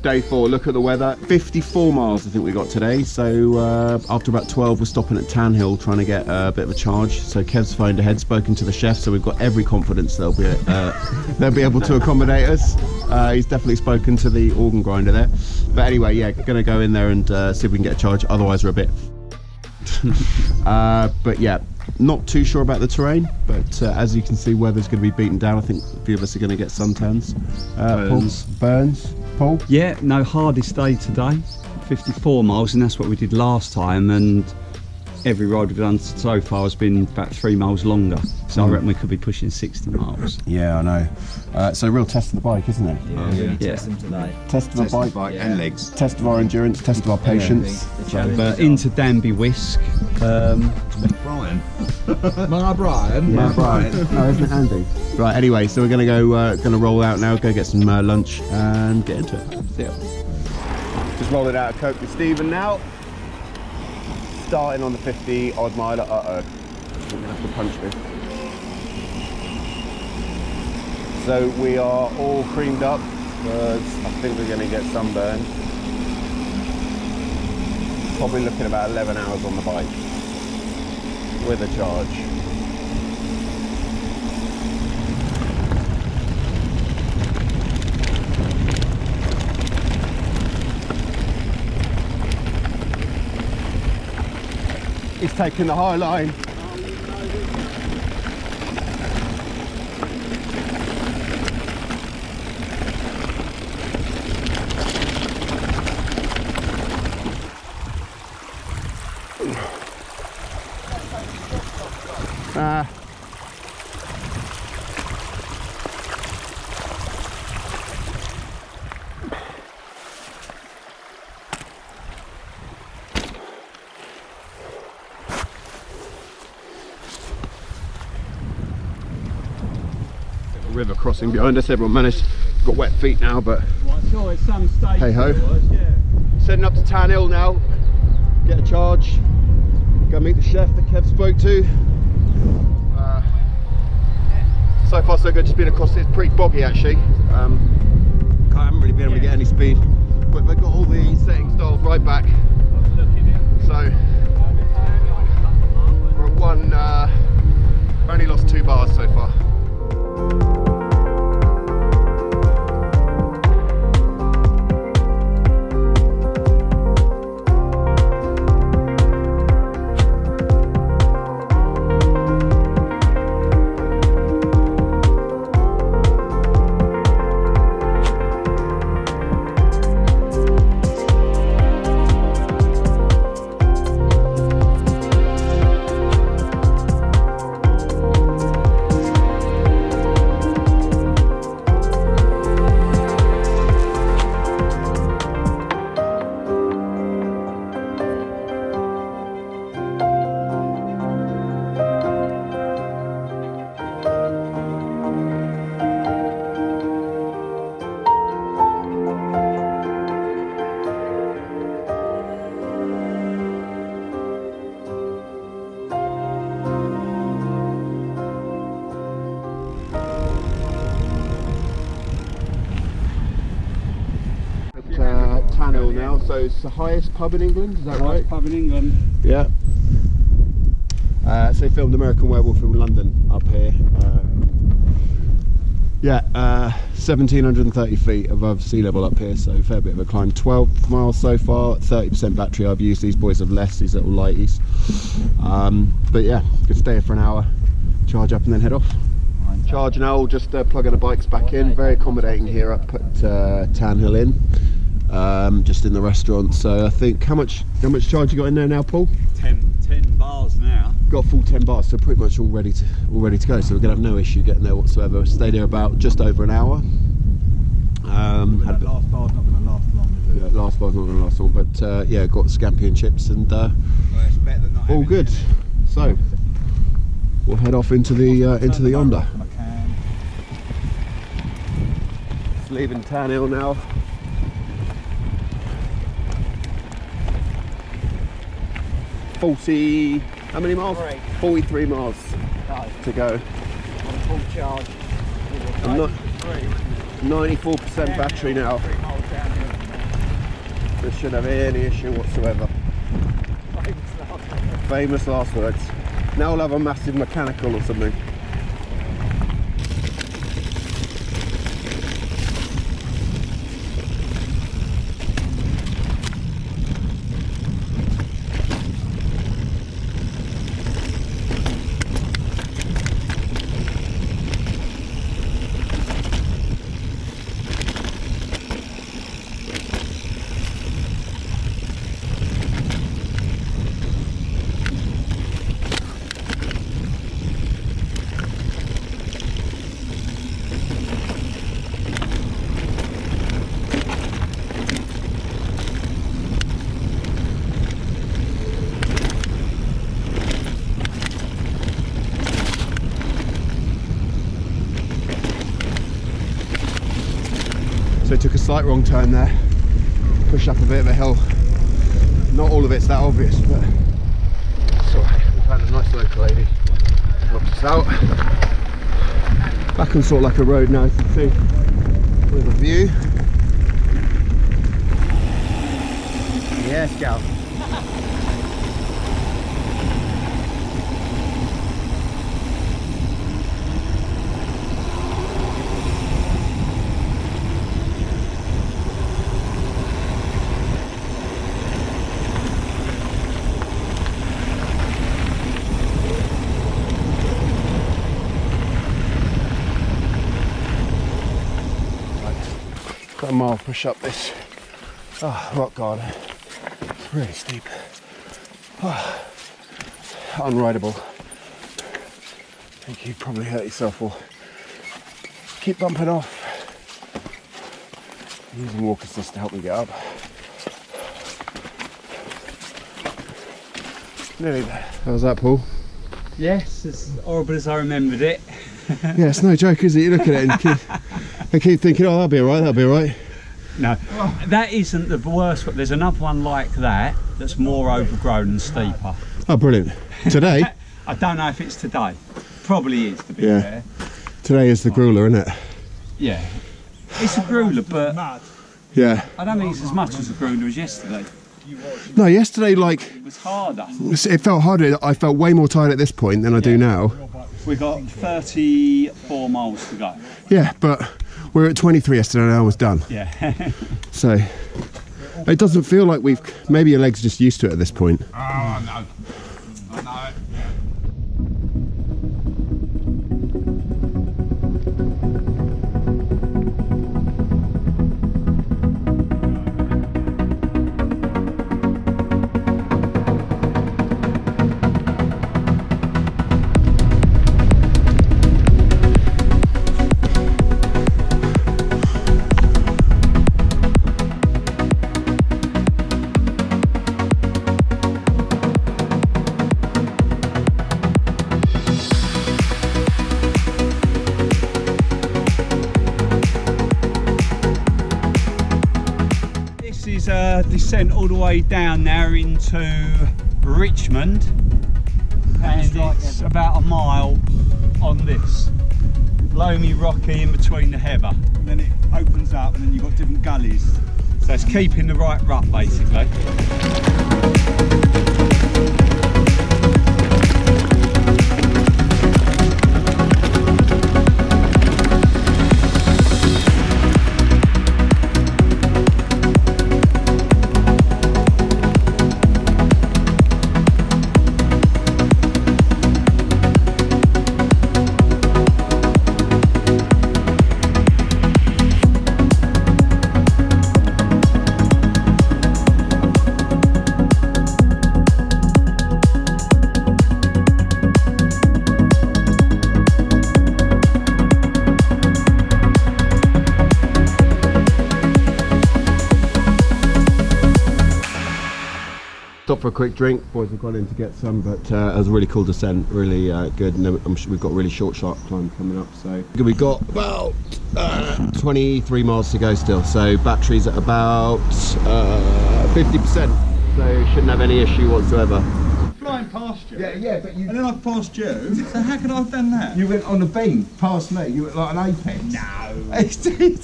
Day 4, look at the weather. 54 miles I think we got today. So after about 12 we're stopping at Tanhill trying to get a bit of a charge. So Kev's phoned ahead, spoken to the chef, so we've got every confidence they'll be able to accommodate us. He's definitely spoken to the organ grinder there. But anyway, yeah, gonna go in there and see if we can get a charge, otherwise we're a bit but yeah, not too sure about the terrain, but as you can see, weather's going to be beaten down. I think a few of us are going to get suntans. Burns, Paul? Yeah, no, hardest day today, 54 miles, and that's what we did last time, and every ride we've done so far has been about 3 miles longer, so I reckon we could be pushing 60 miles. Yeah, I know. So a real test of the bike, isn't it? Yeah, test them today. Test of the bike and legs. Test of our endurance, test of our patience. But into Danby Wiske. Brian. My Brian. My Brian. No, isn't it Andy? Right, anyway, so we're going to go, roll out now, go get some lunch and get into it. See ya. Just rolling out of Kirkby Stephen now. Starting on the 50 odd miler. Uh-oh, we're gonna have to punch this. So we are all creamed up because I think we're gonna get sunburned. Probably looking about 11 hours on the bike with a charge. He's taking the high line. River crossing behind us, everyone managed, got wet feet now, but hey ho. Setting up to Tanhill now, get a charge, go meet the chef that Kev spoke to. So far so good, just been across, it's pretty boggy actually. I haven't really been able to get any speed, but they've got all the settings dialed right back. So we're at one, only lost 2 bars so far. Tanhill now, so it's the highest pub in England, is that right? Pub in England. Yeah. So they filmed American Werewolf in London up here. Yeah, 1730 feet above sea level up here, so a fair bit of a climb. 12 miles so far, 30% battery I've used. These boys have less, these little lighties. But yeah, could stay here for an hour, charge up and then head off. Charge now, just plugging the bikes back in. Very accommodating here up at Tanhill Inn, just in the restaurant. So I think, how much charge you got in there now, Paul? 10 bars now. Got a full 10 bars, so pretty much all ready to go. So we're gonna have no issue getting there whatsoever. Stayed here about just over an hour. Last bar's not going to last long, is it? Yeah, last bar's not going to last long, but yeah, got scampi and chips and well, it's better than not all good. So we'll head off into the Yonder. Just leaving Tanhill now. How many miles? 43 miles to go. Full charge. 94% battery now. 3 miles down here. This shouldn't have any issue whatsoever. Famous last words. Now we'll have a massive mechanical or something. So took a slight wrong turn there, push up a bit of a hill. Not all of it's that obvious, but it's alright. We found a nice local lady, helped us out. Back on sort of like a road now, as you can see, with a view. Yeah, Scout. Got a mile push up this rock garden. It's really steep. Unrideable. I think you probably hurt yourself or keep bumping off. I'm using walk assist to help me get up. Nearly there. How's that, Paul? Yes, as horrible as I remembered it. Yeah, it's no joke, is it? You look at it and keep thinking, oh, that'll be alright, that'll be alright. No, that isn't the worst, but there's another one like that that's more overgrown and steeper. Oh, brilliant. Today? I don't know if it's today. Probably is, to be fair. Today is the grueler, isn't it? Yeah. It's a grueler, but yeah. I don't think it's as much as a grueler as yesterday. No, yesterday, like, It was harder. it felt harder. I felt way more tired at this point than I do now. We got 34 miles to go. Yeah, but we were at 23 yesterday and I was done. Yeah. So it doesn't feel like we've, maybe your legs are just used to it at this point. Oh, I know. I know it. Descent all the way down there into Richmond, and it's about a mile on this loamy rocky in between the heather, And then it opens up and then you've got different gullies. so it's keeping the right rut basically. Stopped for a quick drink, boys have gone in to get some, but it was a really cool descent, really good, and I'm sure we've got a really short sharp climb coming up, so we've got about 23 miles to go still, so battery's at about 50%, so shouldn't have any issue whatsoever. Flying past you. Yeah, but you... And then I've passed you. So how could I have done that? You went on a beam past me, you were like an apex. No. It did.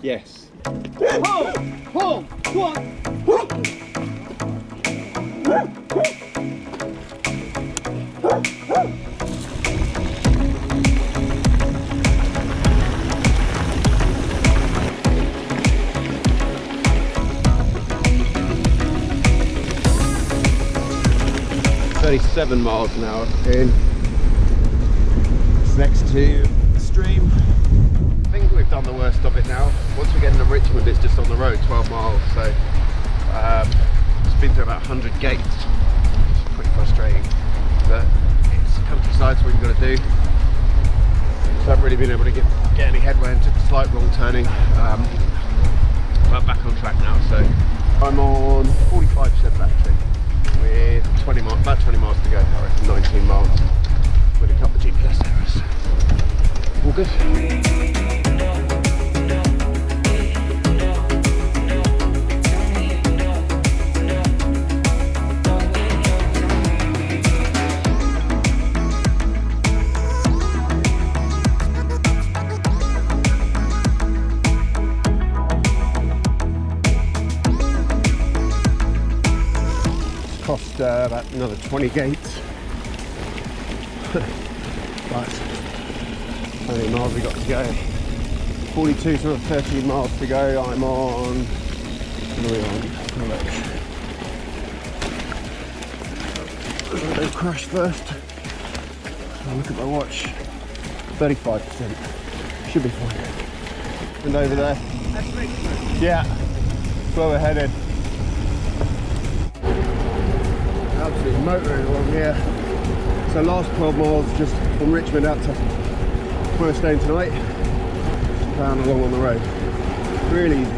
Yes. Pull! Go on! 37 miles an hour in. It's next to the stream. I think we've done the worst of it now. Once we get into Richmond, it's just on the road, 12 miles. So it's been through about 100 gates, which is pretty frustrating. But it's countryside, so what you've got to do. So I haven't really been able to get any headway and took a slight wrong turning. But back on track now. So I'm on 45% battery. With about 20 miles to go, I reckon 19 miles, with a couple of GPS errors. All good. Cost about another 20 gates, but how many miles we got to go? 42, so another 13 miles to go. I'm on, what are we on? I'll go crash first. I'll look at my watch. 35%. Should be fine. And over there. Yeah, that's where we're headed. Absolutely motoring along here. So last 12 miles just from Richmond out to where we're staying tonight. Just plowing along on the road. Really easy.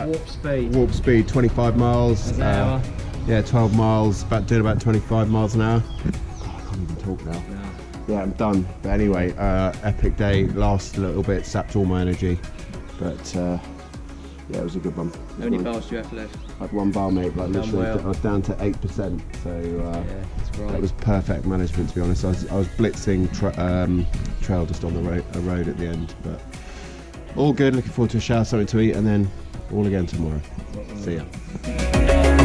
Warp speed. Warp speed, 25 miles. An hour. Yeah, 12 miles. Doing about 25 miles an hour. Oh, I can't even talk now. No. Yeah, I'm done. But anyway, epic day. Last little bit, sapped all my energy. But yeah, it was a good one. How many bars do you have left? I had one bar, mate, like literally well. I was down to 8%, so Yeah, that's great. that was perfect management, to be honest. I was blitzing trail just on the road at the end, but all good. Looking forward to a shower, something to eat, and then all again tomorrow. See ya.